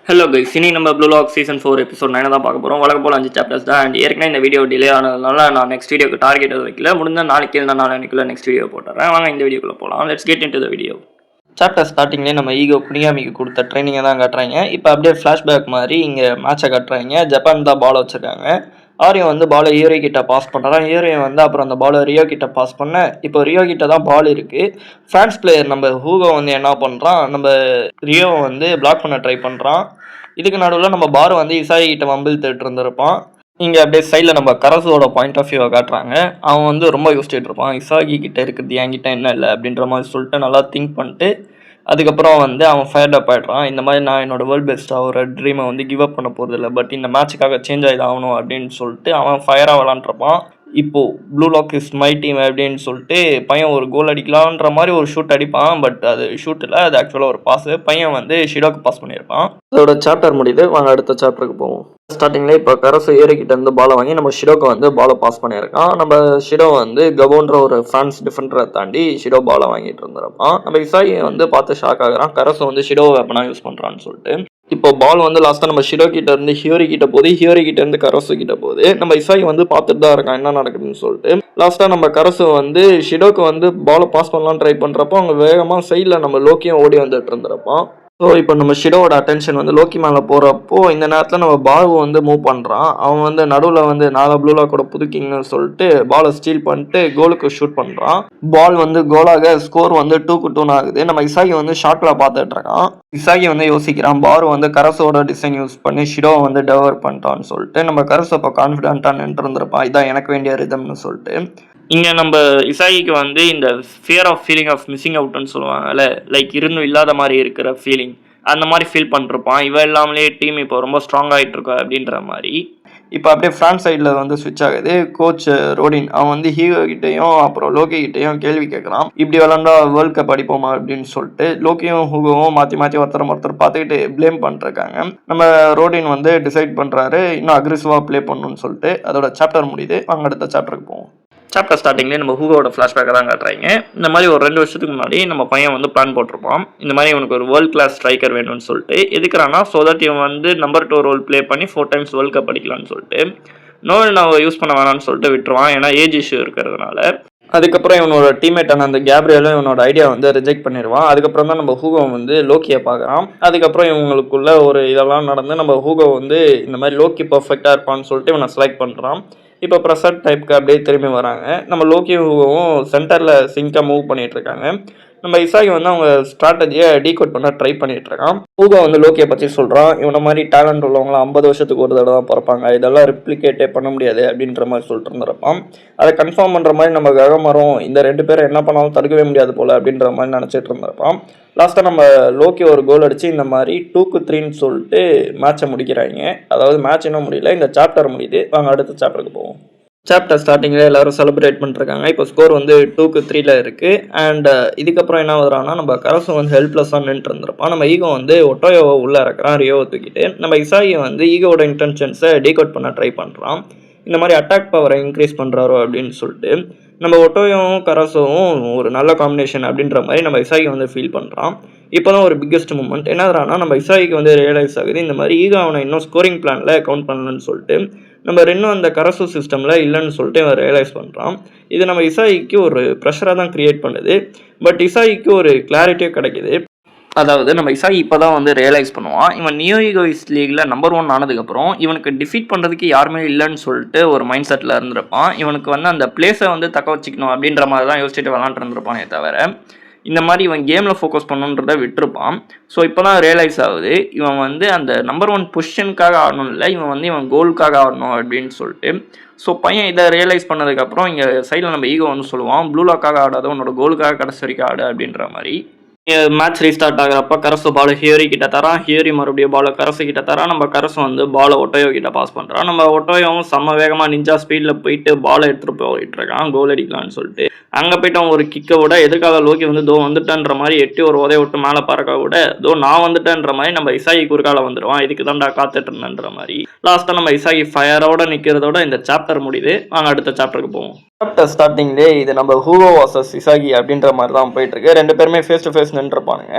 Hello guys, இனி நம்ம blue lock season 4 episode 9 தான் பார்க்க போகிறோம். வழக்கம் போல் 5 சாப்டர்ஸ் தான். அண்ட் ஏற்கனவே இந்த வீடியோ டிலே ஆனதுனால நான் நெக்ஸ்ட் வீடியோக்கு டார்கெட் வைக்கல. முடிஞ்சால் நாளைக்கு இல்லை நாளைக்குள்ள நெக்ஸ்ட் வீடியோ போட்டுறேன். வாங்க இந்த வீடியோக்குள்ளே போகலாம். Let's get into the video. Chapter ஸ்டார்டிங்லேயே நம்ம ஈகோ குனியாமிக்கு கொடுத்த ட்ரைனிங்கை தான் காட்டுறாங்க. இப்போ அப்படியே ஃப்ளாஷ்பேக் மாதிரி இங்கே மேட்சை காட்டுறாங்க. ஜப்பான் தான் பால் வச்சுருக்காங்க. ஆரியம் வந்து பாலை ஈரோ கிட்ட பாஸ் பண்ணுறான். ஈரோயும் வந்து அப்புறம் அந்த பாலை ரியோ கிட்ட பாஸ் பண்ண இப்போ ரியோ கிட்ட தான் பால் இருக்குது. ஃப்ரான்ஸ் பிளேயர் நம்ம ஹூகோ வந்து என்ன பண்ணுறான், நம்ம ரியோவை வந்து பிளாக் பண்ண ட்ரை பண்ணுறான். இதுக்கு நடுவில் நம்ம பார் வந்து இசாயி கிட்ட மம்பிள் தேட்டு இருந்திருப்பான். இங்கே அப்படியே சைடில் நம்ம கரசோட பாயிண்ட் ஆஃப் வியூவை காட்டுறாங்க. அவன் வந்து ரொம்ப யோசிச்சுட்டு இருப்பான், இசாகி கிட்ட இருக்குது என்கிட்ட என்ன இல்லை அப்படின்ற மாதிரி சொல்லிட்டு நல்லா திங்க் பண்ணிட்டு அதுக்கப்புறம் வந்து அவன் ஃபயர்ட் அப் ஆகிடுறான். இந்த மாதிரி நான் என்னோட வேர்ல்ட் பெஸ்ட்டாக ஒரு ட்ரீமை வந்து கிவ் அப் பண்ண போகிறது இல்லை, பட் இந்த மேட்சுக்காக சேஞ்ச் ஆகி ஆகணும் அப்படின்னு சொல்லிட்டு அவன் ஃபயராக விளாண்டுருப்பான். இப்போது Blue Lock is my team அப்படின்னு சொல்லிட்டு பையன் ஒரு கோல் அடிக்கலான்ற மாதிரி ஒரு ஷூட் அடிப்பான். பட் அது ஷூட் இல்லை, அது ஆக்சுவலாக ஒரு பாஸ். பையன் வந்து ஷிடோக்கு பாஸ் பண்ணியிருப்பான். அதோட சாப்டர் முடியுது. வாங்க அடுத்த சாப்டருக்கு போவோம். ஸ்டார்டிங்லேயே இப்போ கரசு ஏரிக்கிட்ட இருந்து பாலை வாங்கி நம்ம ஷிடோக்கு வந்து பாலை பாஸ் பண்ணியிருக்கான். நம்ம ஷிடோ வந்து கபோன்ற ஒரு ஃப்ரான்ஸ் டிஃபெண்டரை தாண்டி ஷிடோ பாலை வாங்கிட்டு இருந்திருப்பான். நம்ம இசாயி வந்து பார்த்து ஷாக் ஆகுறான், கரசு வந்து ஷிடோ வெப்பனாக யூஸ் பண்ணுறான்னு சொல்லிட்டு. இப்போ பால் வந்து லாஸ்ட்டாக நம்ம ஷிடோ கிட்ட இருந்து ஹியோரி கிட்ட போகுது, ஹியோரி கிட்ட இருந்து கரசு கிட்ட போகுது. நம்ம இசாயி வந்து பார்த்துட்டு தான் இருக்கான் என்ன நடக்குதுன்னு சொல்லிட்டு. லாஸ்ட்டாக நம்ம கரசு வந்து ஷிடோக்கு வந்து பாலை பாஸ் பண்ணலான்னு ட்ரை பண்ணுறப்போ அவங்க வேகமாக சைடில் நம்ம லோக்கியும் ஓடி வந்துட்டு இருந்திருப்பான். ஸோ இப்போ நம்ம ஷிடோவோட அட்டென்ஷன் வந்து லோக்கி மேலே போகிறப்போ இந்த நேரத்தில் நம்ம பால் வந்து மூவ் பண்ணுறான். அவன் வந்து நடுவில் வந்து ப்ளூ லாக்கோட புது கிங்னு சொல்லிட்டு பாலை ஸ்டீல் பண்ணிட்டு கோலுக்கு ஷூட் பண்ணுறான். பால் வந்து கோலாக ஸ்கோர் வந்து 2-2 ஆகுது. நம்ம இசாகி வந்து ஷாட்டில் பார்த்துட்டு இருக்கான். இசாகி வந்து யோசிக்கிறான், பார் வந்து கரசோட டிசைன் யூஸ் பண்ணி ஷிடோவை வந்து டெவலப் பண்ணிட்டான்னு சொல்லிட்டு. நம்ம கரசு அப்போ கான்ஃபிடென்ட்டாக நின்றுருந்துருப்பான், இதான் எனக்கு வேண்டிய ரிதம்னு சொல்லிட்டு. இங்கே நம்ம இசாயிக்கு வந்து இந்த fear of feeling of missing அவுட்னு சொல்லுவாங்கல்ல, லைக் இருந்தும் இல்லாத மாதிரி இருக்கிற ஃபீலிங், அந்த மாதிரி ஃபீல் பண்ணிருப்பான். இவன் இல்லாமலே டீம் இப்போ ரொம்ப ஸ்ட்ராங் ஆகிட்டு இருக்கா அப்படின்ற மாதிரி. இப்போ அப்படியே ஃப்ரான்ஸ் சைடில் வந்து ஸ்விட்ச் ஆகுது. கோச் ரோடின் அவன் வந்து ஹீரோ கிட்டையும் அப்புறம் லோக்கி கிட்டையும் கேள்வி கேட்குறான், இப்படி விளாண்டா வேர்ல்ட் கப் அடிப்போமா அப்படின்னு சொல்லிட்டு. லோக்கியும் ஹூகோவும் மாற்றி மாற்றி ஒருத்தர் பார்த்துக்கிட்டு ப்ளேம் பண்ணிருக்காங்க. நம்ம ரோடின் வந்து டிசைட் பண்ணுறாரு இன்னும் அக்ரெசிவாக ப்ளே பண்ணணும்னு சொல்லிட்டு. அதோட சாப்டர் முடியுது. அங்கே அடுத்த சாப்டருக்கு போவோம். சாப்டர் ஸ்டார்டிங்லேயே நம்ம ஹூகோட ஃப்ளாஷ்பேக்கை தான் காட்டுறாங்க. இந்த மாதிரி ஒரு 2 வருஷத்துக்கு முன்னாடி நம்ம பையன் வந்து பிளான் போட்டிருப்பான், இந்த மாதிரி இவனுக்கு ஒரு வேர்ல்ட் கிளாஸ் ஸ்ட்ரைக்கர் வேணும்னு சொல்லிட்டு. எதுக்குறானா ஸோ தட் இவன் வந்து நம்பர் 2 ரோல் ப்ளே பண்ணி 4 டைம்ஸ் வேர்ல்ட் கப் அடிக்கலான்னு சொல்லிட்டு. நோவல் நான் யூஸ் பண்ண வேணாம்னு சொல்லிட்டு விட்டுருவான், ஏன்னா ஏஜ் இஷ்யூ இருக்கிறதுனால. அதுக்கப்புறம் இவனோட டீம்மேட்டான அந்த கேப்ரியலும் இவனோட ஐடியா வந்து ரிஜெக்ட் பண்ணிடுவான். அதுக்கப்புறம் தான் நம்ம ஹூகோ வந்து லோக்கியை பார்க்குறான். அதுக்கப்புறம் இவங்களுக்குள்ள ஒரு இதெல்லாம் நடந்து நம்ம ஹூகோ வந்து இந்த மாதிரி லோக்கி பர்ஃபெக்டாக இருப்பான்னு சொல்லிட்டு இவனை செலக்ட் பண்ணுறான். இப்போ ப்ரெசன்ட் டைப்புக்கு அப்படியே திரும்பி வராங்க. நம்ம லோக்கியும் ஹூகோவும் சென்டரில் சிங்காக மூவ் பண்ணிகிட்டு இருக்காங்க. நம்ம இசாகி வந்து அவங்க ஸ்ட்ராட்டஜியை டீகோட் பண்ண ட்ரை பண்ணிட்டு இருக்கான். ஹூகோ வந்து லோக்கியை பற்றி சொல்கிறான், இவனை மாதிரி டேலண்ட் உள்ளவங்களாம் 50 வருஷத்துக்கு ஒரு தடவை தான் பிறப்பாங்க, இதெல்லாம் ரிப்ளிகேட்டே பண்ண முடியாது அப்படின்ற மாதிரி சொல்லிட்டு இருந்திருப்பான். அதை கன்ஃபார்ம் பண்ணுற மாதிரி நம்ம ககமரம் இந்த 2 பேரும் என்ன பண்ணாலும் தடுக்கவே முடியாது போல் அப்படின்ற மாதிரி நினச்சிட்டு இருந்திருப்பான். லாஸ்ட்டாக நம்ம லோக்கி ஒரு கோல் அடித்து இந்த மாதிரி 2-3ன்னு சொல்லிட்டு மேட்சை முடிக்கிறாங்க. அதாவது மேட்ச் இன்னும் முடியல, இந்த சாப்டர் முடியுது. வாங்க அடுத்த சாப்டருக்கு போவோம். சாப்டர் ஸ்டார்டிங்கில் எல்லோரும் செலிப்ரேட் பண்ணிருக்காங்க. இப்போ ஸ்கோர் வந்து 2-3 இருக்குது. அண்ட் இதுக்கப்புறம் என்ன வரான்னா நம்ம கரசு வந்து ஹெல்ப்லெஸ்ஸாக நின்று இருந்திருப்பான். நம்ம ஈகோ வந்து ஒட்டோயோவை உள்ளே இறக்குறான் ரியோவை தூக்கிட்டு. நம்ம இசாகியை வந்து ஈகோட இன்டென்ஷன்ஸை டீகோட் பண்ண ட்ரை பண்ணுறான், இந்த மாதிரி அட்டாக் பவரை இன்க்ரீஸ் பண்ணுறாரோ அப்படின்னு சொல்லிட்டு. நம்ம ஒட்டோயோவும் கரசோவும் ஒரு நல்ல காம்பினேஷன் அப்படின்ற மாதிரி நம்ம இசாகி வந்து ஃபீல் பண்ணுறான். இப்போ தான் ஒரு பிக்கெஸ்ட் மூமெண்ட் என்னதுனா நம்ம இசாகிக்கு வந்து ரியலைஸ் ஆகுது, இந்த மாதிரி ஈகோ அவனை இன்னும் ஸ்கோரிங் பிளானில் கவுண்ட் பண்ணலன்னு சொல்லிட்டு. நம்ம இன்னும் அந்த கரசு சிஸ்டமில் இல்லைன்னு சொல்லிட்டு அவன் ரியலைஸ் பண்ணுறான். இது நம்ம இசாயிக்கு ஒரு ப்ரெஷராக தான் க்ரியேட் பண்ணுது, பட் இசாயிக்கு ஒரு கிளாரிட்டியும் கிடைக்குது. அதாவது நம்ம இசாகி இப்போ தான் வந்து ரியலைஸ் பண்ணுவான், இவன் நியோ ஈகோயிஸ் லீகில் நம்பர் 1 ஆனதுக்கப்புறம் இவனுக்கு டிஃபீட் பண்ணுறதுக்கு யாருமே இல்லைன்னு சொல்லிட்டு ஒரு மைண்ட் செட்டில் இருந்திருப்பான். இவனுக்கு வந்து அந்த பிளேஸை வந்து தக்க வச்சுக்கணும் அப்படின்ற மாதிரி தான் யோசிச்சுட்டு விளாண்டு இருந்திருப்பானே தவிர இந்த மாதிரி இவன் கேமில் ஃபோக்கஸ் பண்ணுன்றதை விட்டுருப்பான். ஸோ இப்போ தான் ரியலைஸ் ஆகுது, இவன் வந்து அந்த நம்பர் 1 பொசிஷனுக்காக ஆடணும் இல்லை, இவன் வந்து இவன் கோலுக்காக ஆடணும் அப்படின்னு சொல்லிட்டு. ஸோ பையன் இதை ரியலைஸ் பண்ணதுக்கப்புறம் இங்கே சைடில் நம்ம ஈகோ வந்து சொல்லுவான், ப்ளூ லாக்காக ஆடாத உன்னோட கோலுக்காக கடைசி வரைக்கும் ஆடு அப்படின்ற மாதிரி. மேட்ச் ரீஸ்டார்ட் ஆகிறப்ப கரசு பால் ஹியோரி கிட்ட தரான், ஹியோரி மறுபடியும் பாலை கரசு கிட்ட தரான். நம்ம கரசு வந்து பாலை ஒட்டோயோ கிட்ட பாஸ் பண்ணுறான். நம்ம ஒட்டோயோவும் செம்ம வேகமாக நிஞ்சா ஸ்பீடில் போயிட்டு பாலை எடுத்துகிட்டு போயிட்டு இருக்கான் கோல் அடிக்கலான்னு சொல்லிட்டு. அங்கே போய்ட்டு அவன் ஒரு கிக்கை விட எதுக்காக லோக்கி வந்து தோ வந்துட்டேன்ற மாதிரி எட்டி ஒரு உதய விட்டு மேலே பறக்க விட தோ நான் வந்துட்டேன்ற மாதிரி நம்ம இசாகி குறுக்கால வந்துடுவான், இதுக்கு தான்டா காத்துட்டு இருந்தேன்ற மாதிரி. லாஸ்ட்டாக நம்ம இசாகி ஃபயரோட நிற்கிறதோட இந்த சாப்டர் முடியுது. வாங்க அடுத்த சாப்டருக்கு போவோம். சாப்டர் ஸ்டார்டிங்லேயே இது நம்ம ஹூகோ வாசஸ் இசாகி அப்படின்ற மாதிரி தான் போயிட்டு இருக்கு. 2 பேருமே ஃபேஸ் டு ஃபேஸ் பிளேயர்ஸ் நின்றுருப்பானுங்க.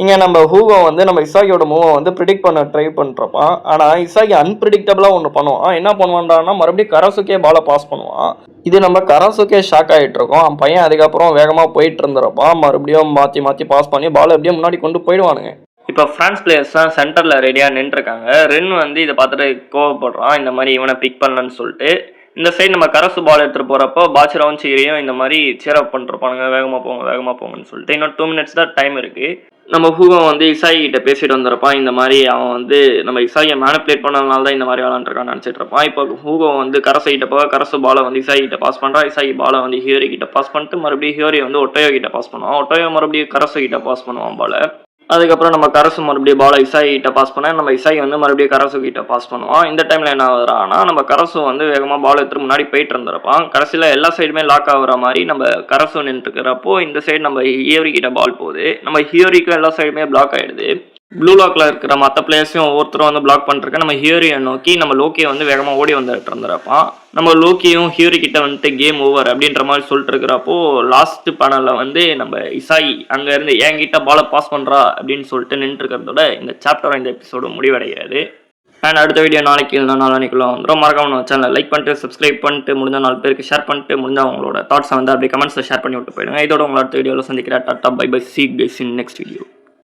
இங்கே நம்ம ஹூகோ வந்து நம்ம இசாகியோட மூவை வந்து ப்ரிடிக்ட் பண்ண ட்ரை பண்ணுறப்பான். ஆனால் இசாகி அன்பிரிடிக்டபிளாக ஒன்று பண்ணுவான். என்ன பண்ணுவான்டான்னா மறுபடியும் கராசுக்கே பாலை பாஸ் பண்ணுவான். இது நம்ம கராசுக்கே ஷாக் ஆகிட்டு இருக்கோம். அவன் பையன் அதுக்கப்புறம் வேகமாக போயிட்டு இருந்துறப்பான். மறுபடியும் மாற்றி பாஸ் பண்ணி பாலை எப்படியும் முன்னாடி கொண்டு போயிடுவானுங்க. இப்போ ஃப்ரான்ஸ் பிளேயர்ஸ் தான் சென்டரில் ரெடியாக நின்றுருக்காங்க. ரென் வந்து இதை பார்த்துட்டு கோவப்படுறான், இந்த மாதிரி இவனை பிக் பண்ணலன்னு சொல்லிட்டு. இந்த சைடு நம்ம கரசு பால் எடுத்துகிட்டு போகிறப்போ பாச்சிராவும் சீரியும் இந்த மாதிரி சேரப் பண்ணிருப்பானுங்க, வேகமாக போங்கன்னு சொல்லிட்டு. இன்னும் 2 minutes தான் டைம் இருக்குது. நம்ம ஹூகோ வந்து இசாகி கிட்ட பேசிட்டு வந்திருப்பான். இந்த மாதிரி அவன் வந்து நம்ம இசாகியை மேனிப்புலேட் பண்ணதுனால தான் இந்த மாதிரி விளாண்டுருக்கான்னு நினச்சிட்டு இருப்பான். இப்போ ஹூகோ வந்து கரசு கிட்ட போக கரசு பாலை வந்து இசாகி கிட்ட பாஸ் பண்ணுறான். இசாகி பாலை வந்து ஹியோரி கிட்ட பாஸ் பண்ணிட்டு மறுபடியும் ஹியோரி வந்து ஒட்டோயோ கிட்ட பாஸ் பண்ணுவான். ஒட்டோயோ மறுபடியும் கரசு கிட்ட பாஸ் பண்ணுவான் பாலை. அதுக்கப்புறம் நம்ம கரசு மறுபடியும் பாலை இசாகி கிட்ட பாஸ் பண்ண நம்ம இசாகி வந்து மறுபடியும் கரசு கிட்ட பாஸ் பண்ணுவான். இந்த டைமில் என்ன ஆகுறான்னா நம்ம கரசு வந்து வேகமாக பால் எடுத்து முன்னாடி போயிட்டு இருந்திருப்பான். கடைசியில் எல்லா சைடுமே லாக் ஆகுற மாதிரி நம்ம கரசு நின்றுக்கிறப்போ இந்த சைடு நம்ம ஹியோரி கிட்ட பால் போகுது. நம்ம ஹியோரிக்கும் எல்லா சைடுமே பிளாக் ஆகிடுது. ப்ளூ லாக்ல இருக்கிற மற்ற பிளேயர்ஸையும் ஒவ்வொருத்தரும் வந்து பிளாக் பண்ணிருக்க நம்ம ஹியோரியை நோக்கி நம்ம லோக்கியை வந்து வேகமாக ஓடி வந்துட்டு இருந்திருப்பான். நம்ம லோக்கியும் ஹியோரி கிட்ட வந்துட்டு கேம் ஓவர் அப்படின்ற மாதிரி சொல்லிட்டு இருக்கிறப்போ லாஸ்ட் பேனலில் வந்து நம்ம இசாகி அங்கேருந்து என்கிட்ட பாலை பாஸ் பண்ணுறா அப்படின்னு சொல்லிட்டு நின்று இருக்கிறதோட இந்த சாப்டர் இந்த எபிசோடு முடிவடைகிறது. அண்ட் அடுத்த வீடியோ நாளைக்கு இல்லைனா நாளைக்குள்ள வந்துடும். மறக்காம நம்ம சேனலை லைக் பண்ணிட்டு சப்ஸ்கிரைப் பண்ணிட்டு முடிஞ்ச 4 பேருக்கு ஷேர் பண்ணிட்டு முடிஞ்ச அவங்களோட தாட்ஸை வந்து அப்படியே கமெண்ட்ஸில் ஷேர் பண்ணி விட்டு போயிடுங்க. இதோட உங்களை அடுத்த வீடியோவில் சந்திக்கிறேன். டாட்டா bye bye, see guys in next video.